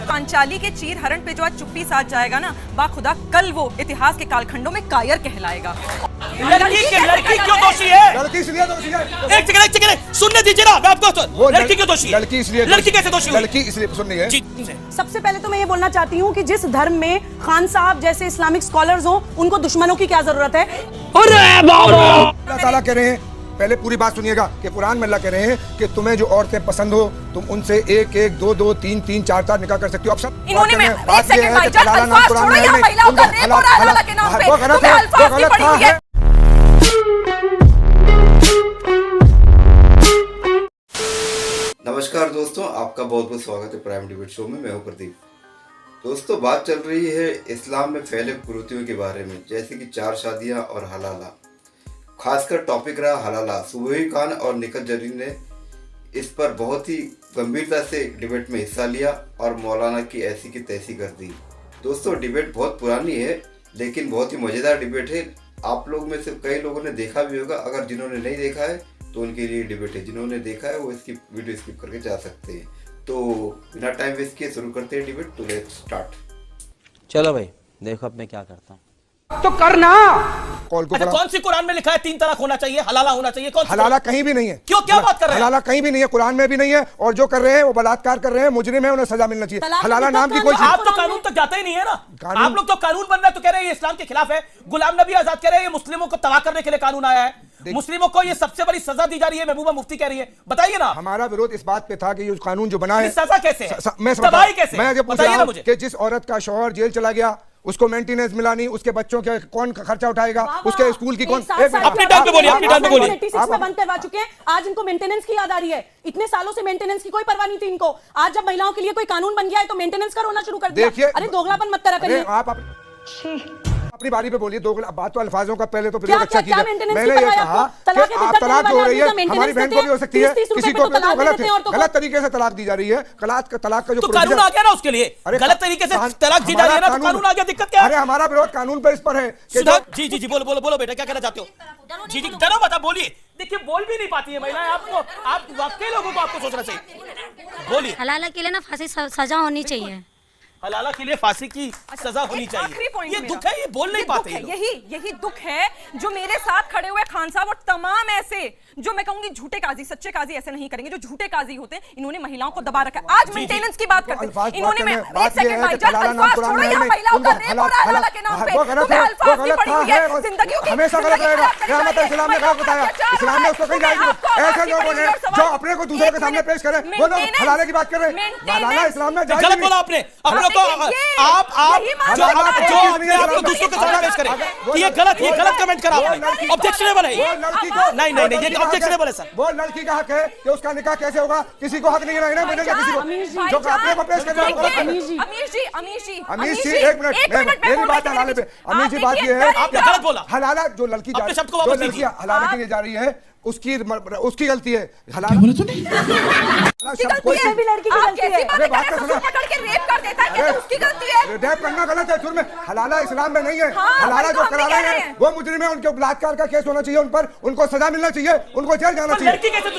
पांचाली के चीर हरण पे जो आज चुप्पी साध जाएगा ना, बाखुदा कल वो इतिहास के कालखंडों में कायर कहलाएगा। लड़की क्यों दोषी है? लड़की इसलिए दोषी है। एक सेकंड सुनने दीजिए ना, मैं आपको लड़की क्यों दोषी है? लड़की इसलिए, लड़की कैसे दोषी है? लड़की इसलिए सुननी है। सबसे पहले तो मैं ये बोलना चाहती हूँ कि जिस धर्म में खान साहब जैसे इस्लामिक स्कॉलर्स हो, उनको दुश्मनों की क्या जरूरत है? अल्लाह ताला कह रहे हैं, पहले पूरी बात सुनिएगा कि कुरान में अल्लाह कह रहे हैं कि तुम्हें जो औरतें पसंद हो तुम उनसे एक एक दो दो तीन तीन चार चार निकाह कर सकती हो। अब इन्होंने में एक सेकंड भाईजान अल्फाज छोड़ो, यहाँ महिलाओं का रेप हो रहा है अल्लाह के नाम पे, तुम्हें अल्फाज की पड़ी हुई है। नमस्कार दोस्तों, आपका बहुत बहुत स्वागत है प्राइम डिबेट शो में। मैं हूं प्रदीप। दोस्तों, बात चल रही है इस्लाम में फैले कुरीतियों के बारे में, जैसे कि 4 शादियां और हलाला। खासकर टॉपिक रहा हलाला। सुबही खान और निखत जरीन ने इस पर बहुत ही गंभीरता से डिबेट में हिस्सा लिया और मौलाना की ऐसी की तैसी कर दी। दोस्तों, डिबेट बहुत पुरानी है लेकिन बहुत ही मज़ेदार डिबेट है। आप लोग में से कई लोगों ने देखा भी होगा। अगर जिन्होंने नहीं देखा है तो उनके लिए डिबेट है, जिन्होंने देखा है वो इसकी वीडियो स्किप करके जा सकते हैं। तो बिना टाइम वेस्ट किए शुरू करते हैं डिबेट। तो लेट्स स्टार्ट। चलो भाई, देखो अब मैं क्या करता हूँ। तो करना कॉल को कौन सी कुरान में लिखा है 3 तलाक होना चाहिए, हलाला होना चाहिए? कौन हलाला कहीं भी नहीं है। क्यों, क्या बात कर रहे हैं? हलाला कहीं भी नहीं है, कुरान में भी नहीं है। और जो कर रहे हैं वो बलात्कार कर रहे हैं, मुजरिम है, उन्हें सजा मिलना चाहिए। हलाला नाम की कोई आप तो कानून तक जाते ही नहीं है ना। आप लोग तो कानून बन रहे हैं तो कह रहे हैं ये इस्लाम के खिलाफ है। गुलाम नबी आजाद कह रहे हैं ये मुस्लिमों को तबाह करने के लिए कानून आया है। मुस्लिमों को ये सबसे बड़ी सजा दी जा रही है, महबूबा मुफ्ती कह रही है। बताइए ना। हमारा विरोध इस बात पे था कि ये कानून जो बना है, सजा कैसे है? मैं तबाही कैसे? मैं ये पूछ बताइए रहा ना हूं मुझे कि जिस औरत का शौहर जेल चला गया, उसको मेंटेनेंस मिला नहीं, उसके बच्चों के कौन खर्चा उठाएगा, उसके स्कूल की कौन। अपनी टाइम पे बोलिए, अपनी टाइम पे बोलिए। 86 में बंद करवा चुके हैं, आज इनको मेंटेनेंस की याद आ रही है। इतने सालों से मेंटेनेंस की कोई परवाह नहीं थी इनको। आज जब महिलाओं के लिए कोई कानून बन गया है तो मेंटेनेंस का रोना शुरू कर दिया। देखिए, अरे दोगलापन मत करा करिए। आप अपनी बारी पे बोलिए। दो बात तो अल्फाजों का पहले तो क्या अच्छा कीजिए। मैंने ये कहा कि आप तलाक हो रही है, हमारी बहन को भी हो सकती है, किसी को गलत तरीके से तलाक दी जा रही है। तलाक का जो कानून आ गया ना उसके लिए, गलत तरीके से तलाक दी जा रही है ना, तो कानून आ गया। दिक्कत क्या है? अरे हमारा विरोध कानून पर इस पर है। जी जी जी, बोलो बोलो बोलो बेटा, क्या कहना चाहते हो? जी जी, डरो मत, बोलिए। देखिए, बोल भी नहीं पाती है महिलाएं। आपको आप वाकई लोगों को आपको सोचना चाहिए। बोलिए। हलाला के लिए ना फांसी सजा होनी चाहिए। हलाला के लिए फांसी की सजा होनी चाहिए। ये दुख है, ये बोल नहीं पाते। यही दुख है जो मेरे साथ खड़े हुए खान साहब और तमाम ऐसे जो मैं कहूंगी झूठे काजी, सच्चे काजी ऐसे नहीं करेंगे, जो झूठे काजी होते हैं, इन्होंने महिलाओं को दबा रखा है। आज मेंटेनेंस की बात करते हैं इन्होंने। एक सेकंड भाईजान, अल्फाज छोड़ो, यहाँ महिलाओं का रेप हो रहा है हलाला के नाम पे, तुम्हें अल्फाज की पड़ी हुई है। जिंदगी हमेशा गलत रहेगा। इस्लाम ने गलत बताया, इस्लाम ने उसको कहीं जाएगी। ऐसे लोग हैं जो अपने को दूसरे के सामने पेश करें, वो लोग हलाले की बात कर रहे हैं। हलाला इस्लाम में गलत बोला आपने। अपने को आप जो अपने दूसरों के सामने पेश करें, ये गलत कमेंट करा आपने। ऑब्जेक्शनेबल है। नहीं नहीं नहीं, ये ऑब्जेक्शनेबल है सर। वो लड़की का हक है कि उसका निकाह कैसे होगा, किसी को हक नहीं है ना मुझे किसी को जो अपने को पेश करना होगा। अमीर जी एक मिनट, मेरी बात हलाले पे। अमीर जी, बात ये है आपने गलत बोला। हलाला जो लड़की हलाला के लिए जा रही है उसकी गलती है। हलाला भी लड़की की गलती है। अरे बात तो सुनो, पकड़ के रेप कर देता है, तो उसकी गलती है। रेप करना गलत है जुर्म है। हलाला इस्लाम में नहीं है। हलाला जो करा रहे हैं वो मुजरिम है, उनके बलात्कार का केस होना चाहिए, उन पर उनको सजा मिलना चाहिए, उनको जेल जाना चाहिए। लड़की कैसे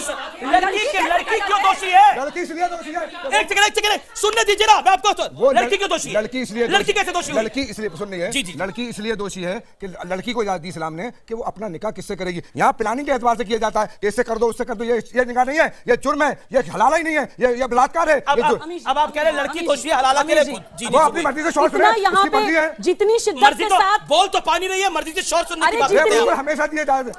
लड़की क्यों दोषी है? लड़की इसलिए दोषी है। एक सेकंड सुनने दीजिए ना, मैं आपको। लड़की क्यों दोषी है? लड़की इसलिए, लड़की कैसे दोषी है? लड़की इसलिए सुनिए, लड़की इसलिए दोषी है कि लड़की को इजाजत दी इस्लाम ने कि वो अपना निकाह किससे करेगी। यहाँ प्लानिंग के एतबार से किया जाता है, इससे कर दो उससे कर दो। ये निकाह नहीं है, ये जुर्म है, ये हलाला ही नहीं है, ये बलात्कार है। अब आप कह रहे हैं लड़की दोषी है, हलाला के लिए वो अपनी मर्जी से शौर सुने, उसकी मर्जी है। जितनी शिद्दत के साथ बोल तो पानी नहीं है, मर्जी से शौर सुनने की बात करते हैं। हमेशा दिए जाते हैं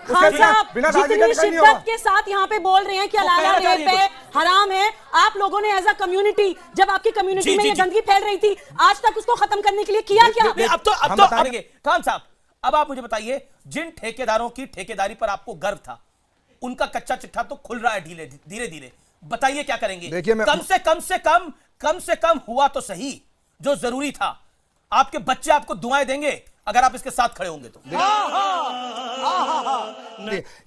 बिना जितनी शिद्दत के साथ यहाँ पे बोल रहे हैं कि हलाला रेप है, हराम है। आप लोगों ने एज अ कम्युनिटी, जब आपकी कम्युनिटी में ये गंदगी फैल रही थी, आज तक उसको खत्म करने के लिए किया क्या? अब तो खान साहब, अब आप मुझे बताइए, जिन ठेकेदारों की ठेकेदारी पर आपको गर्व था, उनका कच्चा चिट्ठा तो खुल रहा है धीरे धीरे। बताइए क्या करेंगे? कम से कम हुआ तो सही जो जरूरी था। आपके बच्चे आपको दुआएं देंगे अगर आप इसके साथ खड़े होंगे तो।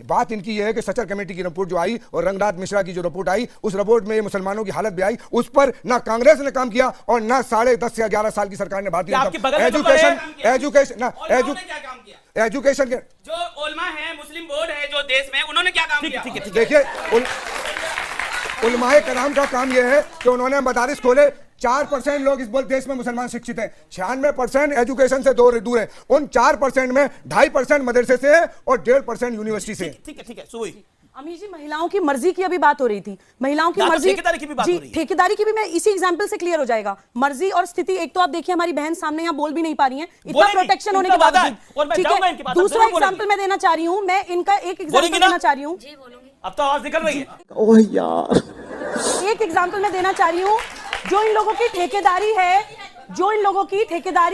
बात इनकी यह है कि सचर कमेटी की रिपोर्ट जो आई और रंगनाथ मिश्रा की जो रिपोर्ट आई, उस रिपोर्ट में मुसलमानों की हालत भी आई। उस पर ना कांग्रेस ने काम किया और ना 10.5 या 11 साल की सरकार ने भारतीय एजुकेशन के जो उलमा है, मुस्लिम बोर्ड है जो देश में, उन्होंने क्या काम किया? देखिए, उलमाए कराम का काम यह है कि उन्होंने मदारिस खोले, 4% लोग इस देश में मुसलमान शिक्षित हैं, 96% एजुकेशन से दूर है। उन 4% में 2.5% मदरसे से है और 1.5% यूनिवर्सिटी से। ठीक है सुई। अमीर जी, महिलाओं की मर्जी की अभी बात हो रही थी, महिलाओं की मर्जी, ठेकेदारी की भी बात हो रही है। ठेकेदारी की भी मैं इसी एग्जांपल से क्लियर हो जाएगा। मर्जी और स्थिति, एक तो आप देखिए हमारी बहन सामने यहाँ बोल भी नहीं पा रही है, इतना प्रोटेक्शन होने के बावजूद। ठीक है, दूसरा एग्जांपल मैं देना चाह रही हूँ, मैं इनका एक एग्जांपल देना चाह रही हूँ। अब तो आवाज निकल रही है। ओह यार, एक एग्जांपल मैं देना चाह रही हूँ, जो इन लोगों की ठेकेदारी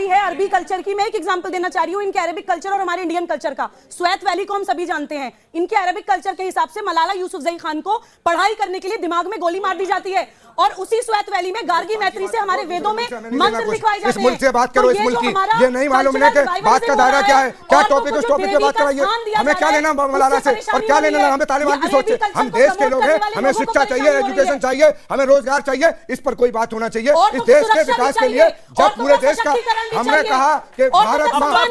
है अरबी कल्चर की। मैं एक एग्जांपल देना चाह रही हूँ इनके अरबिक कल्चर और हमारे इंडियन कल्चर का। स्वेत वैली को हम सभी जानते हैं, इनके अरबिक कल्चर के हिसाब से मलाला यूसुफजई खान को पढ़ाई करने के लिए दिमाग में गोली मार दी जाती है और उसी स्वेत वैली में गार्गी मैत्री से हमारे वेदों में मंत्र लिखवाए जाते हैं। इस मुल्क से बात करो, इस मुल्क की ये नहीं मालूम है कि बात का दायरा क्या है, क्या टॉपिक, उस टॉपिक पे बात कराइए। हमें क्या लेना मलाला से और क्या लेना हमें तालिबान की सोच से। हम देश के लोग हैं, हमें शिक्षा चाहिए, एजुकेशन चाहिए, हमें रोजगार चाहिए, इस पर कोई बात होना चाहिए। इस देश के विकास के लिए जब पूरे देश का हमने कहा कि भारत माँ,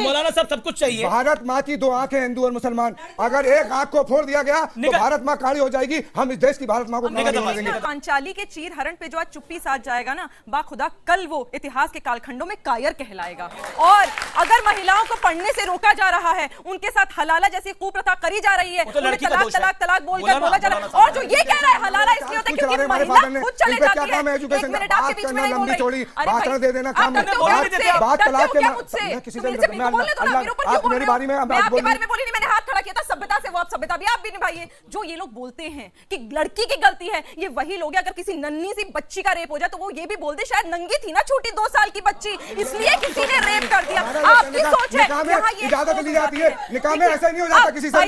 मौलाना साहब सब कुछ चाहिए। भारत माँ की 2 आंखें, हिंदू और मुसलमान, अगर एक आंख को फोड़ दिया गया तो भारत माँ काली हो जाएगी। हम इस देश की भारत माँ को पांचाली के चीर हरण पे जो आज चुप्पी साथ जाएगा ना, बाखुदा कल वो इतिहास के कालखंडों में कायर कहलाएगा। और अगर महिलाओं को पढ़ने से रोका जा रहा है, उनके साथ हलाला जैसी कुप्रथा करी जा रही है, उन्हें तलाक बोलकर बोला जा रहा है, और जो ये कह रहा है हलाला इसलिए होता है क्योंकि महिला खुद चले जाती है। एक मिनट आपके बीच में नहीं बोल रही। भाषण दे देना काम है, बात तलाक के किसी से आप मेरी बारी में आपके बारे में बोली नहीं, मैंने हाथ खड़ा किया था। सभ्यता से वो आप सभ्यता भी आप भी निभाइए। जो ये लोग बोलते हैं कि लड़की की गलती है, ये वही लोग हैं, अगर किसी नन्ही सी बच्ची का रेप हो जाए तो वो ये भी बोल दे शायद नंगी थी ना छोटी 2 साल की बच्ची, इसलिए किसी ने रेप कर दिया। आपकी सोच है इजाजत ली जाती है, निकाह में ऐसा नहीं हो जाता किसी से। आप कर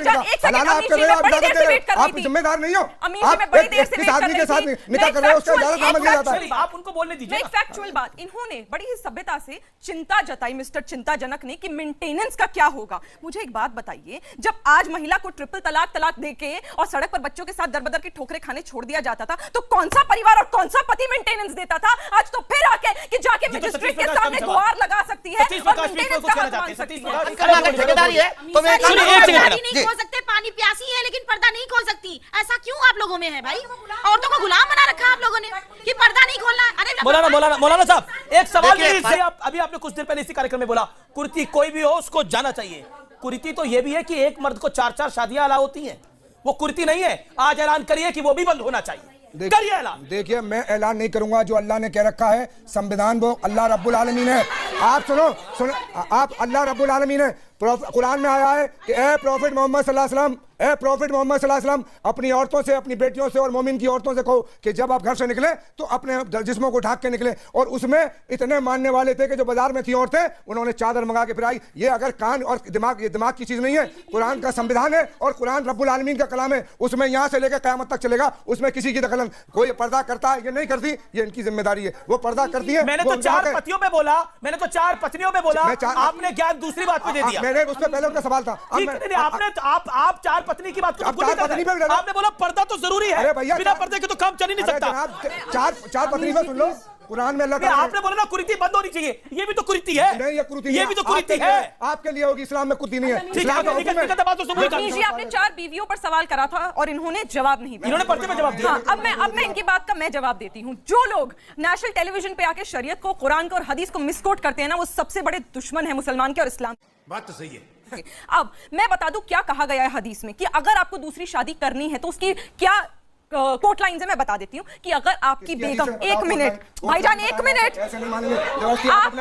रहे हो, आप इजाजत दे रहे हो, आप जिम्मेदार नहीं हो। आप किस आदमी के साथ निकाह कर रहे हो उसका इजाजत समझ लिया जाता है। आप उनको बोलने दीजिए। एक फैक्चुअल बात, इन्होंने बड़ी ही सभ्यता से चिंता जताई मिस्टर चिंताजनक ने कि मेंटेनेंस का क्या होगा। मुझे एक बात बताइए, जब आज महिला को ट्रिपल तलाक देके और सड़क पर बच्चों के साथ दरबदर की ठोकरें खाने छोड़ दिया जाता था, तो कौन सा परिवार और कौन सा पति मेंटेनेंस देता था? आज तो फिर आके कि जाके मजिस्ट्रेट के सामने गुहार लगा सकती है और मेंटेनेंस का हाथ मांग सकती है। ठेकेदारी है तो मैं नहीं खोल सकते, पानी प्यासी है लेकिन पर्दा नहीं खोल सकती। ऐसा क्यों आप लोगों में है भाई? औरतों को गुलाम बना रखा आप लोगों ने कि पर्दा नहीं खोलना। अरे मौलाना साहब, एक सवाल अभी आपने कुछ देर पहले इसी कार्यक्रम में बोला, कुर्ती कोई भी हो उसको जाना चाहिए। कुर्ती तो यह भी है कि एक मर्द को 4-4 शादियां अलाउ होती हैं, वो कुर्ती नहीं है। आज ऐलान करिए कि वो भी बंद होना चाहिए। देखिए, मैं ऐलान नहीं करूंगा, जो अल्लाह ने कह रखा है संविधान वो अल्लाह रब्बुल आलमीन है। आप सुनो, आप अल्लाह रब्बुल आलमीन है। कुरान में आया है कि ए प्रॉफिट मोहम्मद सल्लल्लाहु अलैहि वसल्लम, ए प्रॉफिट मोहम्मद सल्लल्लाहु अलैहि वसल्लम अपनी औरतों से, अपनी बेटियों से और मोमिन की औरतों से कहो कि जब आप घर से निकले तो अपने जिस्मों को ढक के निकले। और उसमें इतने मानने वाले थे कि जो बाजार में थी औरतें, उन्होंने चादर मंगा के फिराई। ये अगर कान और दिमाग, ये दिमाग की चीज नहीं है, कुरान का संविधान है और कुरान रब्बुल आलमीन का कलाम है। उसमें यहाँ से लेकर क़यामत तक चलेगा, उसमें किसी की दखल। कोई पर्दा करता है, ये नहीं करती, ये इनकी जिम्मेदारी है। वो पर्दा करती है। मैंने तो 4 पतियों में बोला, मैंने तो 4 पत्नियों में बोला, आपने ज्ञान दूसरी बात पे दे दिया। मैंने उस पर पहले उनका सवाल था। आप 4 पत्नी की बात आपने बोला पर्दा तो जरूरी है। अरे भैया, बिना पर्दे के तो काम चल ही नहीं सकता। 4 पत्नी में सुन लो, कुरान में अल्लाह आपने बोला ना कुरीति बंद होनी चाहिए, ये भी तो कुरीति है। नहीं, ये कुरीति ये भी तो कुरीति है। आपके लिए होगी, इस्लाम में कुरीति नहीं है। जी, आपने 4 बीवियों पर सवाल करा था और इन्होंने जवाब नहीं दिया। इन्होंने पर्दे में जवाब दिया। अब मैं इनकी बात का मैं जवाब देती हूँ। जो लोग नेशनल टेलीविजन पे आके शरीयत को, कुरान को और हदीस को मिसकोट करते हैं ना, वो सबसे बड़े दुश्मन है मुसलमान के और इस्लाम। बात तो सही है। अब मैं बता दूं क्या कहा गया है हदीस में कि अगर आपको दूसरी शादी करनी है तो उसकी क्या कोट लाइन से मैं बता देती हूँ कि अगर आपकी बेगम, 1 मिनट भाईजान, 1 मिनट,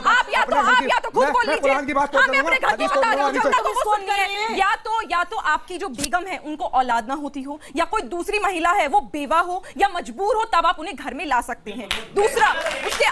आप या तो खुद बोल लीजिए, हमें अपने घर की बता रहे हो, जो लोगों को सुन रहे हैं, या तो आपकी जो बेगम है उनको औलाद ना होती हो, या कोई दूसरी महिला है वो बेवा हो या मजबूर हो, तब आप उन्हें घर में ला सकते हैं। दूसरा, उसके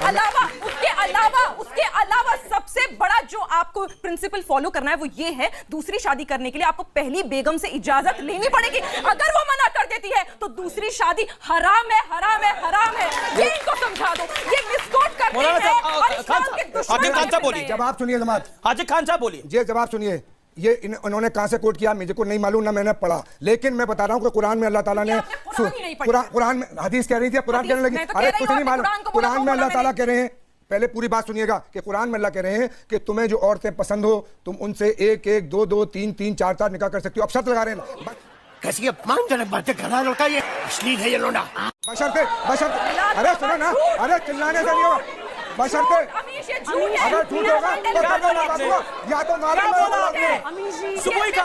अलावा सबसे बड़ा जो आपको प्रिंसिपल फॉलो करना है वो ये है, दूसरी शादी करने के लिए आपको पहली बेगम से इजाजत लेनी पड़ेगी। अगर वो मना कर देती है तो दूसरी शादी हराम है, हराम है, हराम है। ये इनको समझा दो, ये मिसकोट करते हैं और इस्लाम के दुश्मन बोलिए। जवाब सुनिए जमात, हाजी खान साहब बोलिए। जी जवाब सुनिए। ये उन्होंने कहां से कोट किया मुझे को नहीं मालूम, ना मैंने पढ़ा, लेकिन मैं बता रहा हूं कि कुरान में अल्लाह ताला ने, कुरान में हदीस कह रही थी, कुरान कहने लगी अरे कुछ नहीं मालूम। कुरान में अल्लाह ताला कह रहे हैं, पहले पूरी बात सुनिएगा कि कुरान में अल्लाह कह रहे हैं कि तुम्हें जो औरतें पसंद हो तुम उनसे 1-1, 2-2, 3-3, 4-4 निकाह कर सकती हो। अब शर्त लगा रहे हैं कैसी अपमानजनक बातें कर रहा है लड़का, ये अश्लील है ये लोंडा। बशर्ते अरे सुनो ना, अरे चिल्लाने से नहीं होगा। बशर्ते अमीश ये झूठ है। अगर झूठ होगा तो कर दो ना बात को, या तो मारो क्या बोला आपने? अमीश जी, सुबह का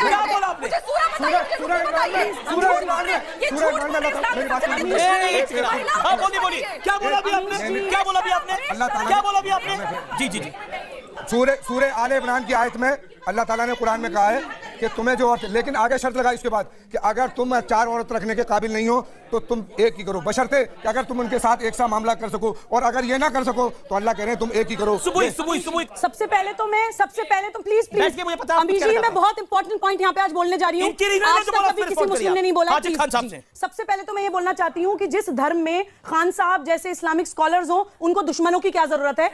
क्या बोला आपने? हाँ बोलिए, क्या बोला अभी आपने? क्या बोला अभी आपने? जी जी जी। सूरह आले इमरान की आयत में अल्लाह ताला ने कुरान में कहा है कि तुम्हें जो औरत, लेकिन आगे शर्त लगाई इसके बाद कि अगर तुम 4 औरत रखने के काबिल नहीं हो तो तुम एक ही करो, बशर्ते कि अगर तुम उनके साथ एक सा मामला कर सको, और अगर ये ना कर सको तो अल्लाह कह रहे हैं तुम एक ही करो। सुबह सबसे पहले तो प्लीज बैठ के मुझे पता है आपको अमीश क्या जी, करना मैं बहुत इंपॉर्टेंट पॉइंट यहाँ पे आज बोलने जा रही हूँ। इनकी रीजन है आज जो तक बोला, कभी फिर किसी रिपोर्ट मुस्लिम करिए ने नहीं बोला। हाजिर खान साहब से। सबसे पहले तो मैं ये बोलना चाहती हूँ कि जिस धर्म में खान साहब जैसे इस्लामिक स्कॉलर्स हो, उनको दुश्मनों की क्या जरूरत है?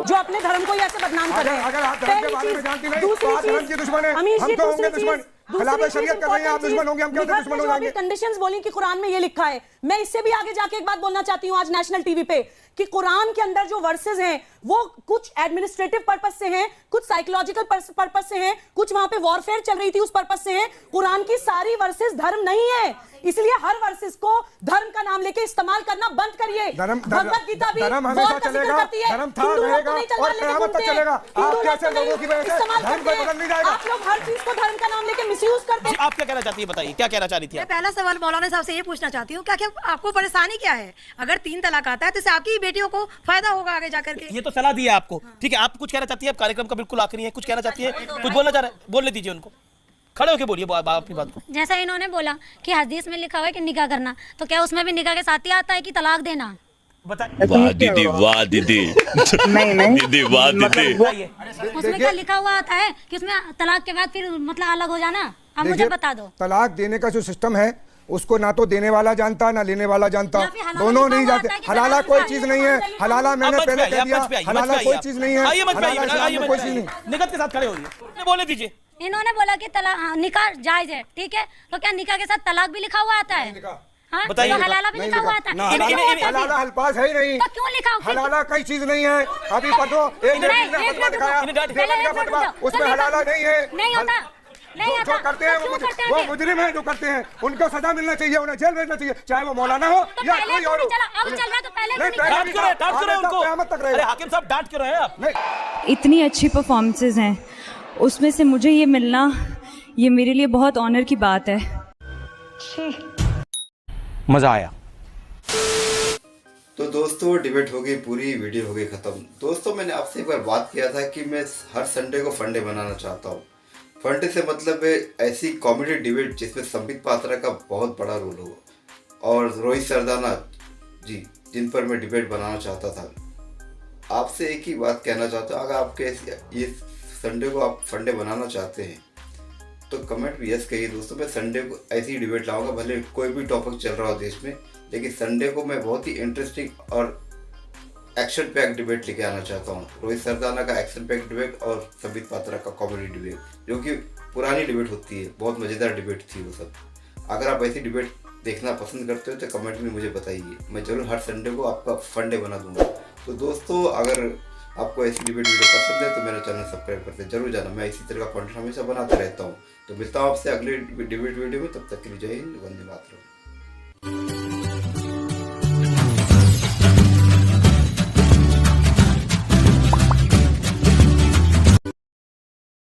जो अपने धर्म को ही ऐसे बदनाम कर रहे हैं। अगर आप धर्म के बारे में जानती नहीं तो आप धर्म के दुश्मन हैं, अमीश हम जी, तो होंगे दूसरी दुश्मन। चीज, खिलाफ शरीयत कर रहे हैं आप, दुश्मन होंगे, हम कैसे दुश्मन हो जाएंगे? कंडीशंस बोली कि कुरान में ये लिखा है। मैं इससे भी आगे जाके एक बात बोलना चाहती हूँ आज नेशनल टीवी पे कि कुरान के अंदर जो वर्सेस हैं वो कुछ एडमिनिस्ट्रेटिव पर्पस से हैं, कुछ साइकोलॉजिकल पर्पस से हैं, कुछ वहां पे वॉरफेयर चल रही थी उस पर्पस से हैं। कुरान की सारी वर्सेस धर्म नहीं है, इसलिए हर वर्सेस को धर्म का नाम लेके इस्तेमाल करना बंद करिए। भगवत गीता भी धर्म हमेशा वॉर का जिक्र चलेगा, करती है। धर्म था हिंदू लोग रहेगा तो नहीं चलना और लेके क़यामत तक घूमते हैं। चलेगा। हिंदू आप लोग कैसे तो नहीं लोगों की वजह से इस्तेमाल धर्म करते कोई बदल नहीं हैं। जाएगा। आप लोग हर चीज को धर्म का नाम लेके मिसयूज करते हैं। आप क्या कहना चाहती है, बताइए क्या कहना चाह रही थी मैं आप? पहला सवाल मौलाना साहब से ये पूछना चाहती हूँ, क्या क्या आपको परेशानी क्या है? अगर 3 तलाक आता है तो इससे आपकी ही बेटियों को फायदा होगा आगे जाकर के। ये तो सलाह दी है आपको, ठीक है। आप कुछ कहना चाहती है? आप कार्यक्रम का बिल्कुल आखिरी है, कुछ कहना चाहती है, कुछ बोलना चाह रहे हैं, बोलने दीजिए उनको, खड़े होके बोलिए अपनी बात को। जैसा इन्होंने बोला कि हदीस में लिखा हुआ है कि निकाह करना, तो क्या उसमें भी निकाह के साथ ही आता है कि तलाक देना? वाह दीदी, वाह दीदी, दीदी वाह दीदी। उसमें क्या लिखा हुआ आता है कि उसमें तलाक के बाद फिर मतलब अलग हो जाना? आप मुझे बता दो। तलाक देने का जो सिस्टम है उसको ना तो देने वाला जानता ना लेने वाला जानता, दोनों नहीं जानते। हलाला कोई चीज नहीं है, हलाला मैंने पहले कह दिया, हलाला कोई चीज नहीं है, हलाला कोई चीज नहीं। निगत के साथ खड़े हो रही बोले दीजिए। इन्होंने बोला कि निकाह जायज है, ठीक है, तो क्या निकाह के साथ तलाक भी लिखा हुआ आता है? हाँ, बताइए। तो हलाला भी लिखा हुआ आता है? हलाला अल्फाज है ही नहीं, तो क्यों लिखा? हलाला कोई चीज नहीं है। अभी पढ़ो, एक फतवा दिखाया देवबंद का फतवा, उसमें हलाला नहीं है। नहीं होता, नहीं जो करते हैं वो मुजरिम है, जो करते हैं उनको सजा मिलना चाहिए, उन्हें जेल भेजना चाहिए, चाहे वो मौलाना हो या कोई और हो। अब चल रहा तो पहले डांट क्यों रहे उनको? अरे हाकिम साहब डांट क्यों रहे हैं आप? इतनी अच्छी परफॉर्मेंसेज हैं, उसमें से मुझे ये मिलना, ये मेरे लिए बहुत ऑनर की बात है। मजा आया। तो दोस्तों डिबेट हो गई पूरी, वीडियो हो गई खत्म। दोस्तों मैंने आपसे एक बार बात किया था कि मैं हर संडे को फंडे बनाना चाहता हूँ। फंडे से मतलब है ऐसी कॉमेडी डिबेट जिसमें संबित पात्रा का बहुत बड़ा रोल हो और रोहित सरदाना जी, जिन पर मैं डिबेट बनाना चाहता था। आपसे एक ही बात कहना चाहता हूँ, अगर आपके ये संडे को आप फंडे बनाना चाहते हैं तो कमेंट में यस कहिए। दोस्तों मैं संडे को ऐसी डिबेट लाऊंगा, भले कोई भी टॉपिक चल रहा हो देश में, लेकिन संडे को मैं बहुत ही इंटरेस्टिंग और एक्शन पैक डिबेट लेके आना चाहता हूँ। रोहित सरदाना का एक्शन पैक डिबेट और संबित पात्रा का कॉमेडी डिबेट, जो कि पुरानी डिबेट होती है, बहुत मज़ेदार डिबेट थी वो सब। अगर आप ऐसी डिबेट देखना पसंद करते हो तो कमेंट में मुझे बताइए, मैं ज़रूर हर संडे को आपका फंडे बना दूंगा। तो दोस्तों अगर आपको ऐसी डिबेट वीडियो पसंद है तो मेरा चैनल सब्सक्राइब करते जरूर जाना, मैं इसी तरह का कंटेंट हमेशा बनाता रहता हूँ। तो मिलता हूँ आपसे अगले डिबेट वीडियो में, तब तक के लिए जय हिंद, वंदे मातरम।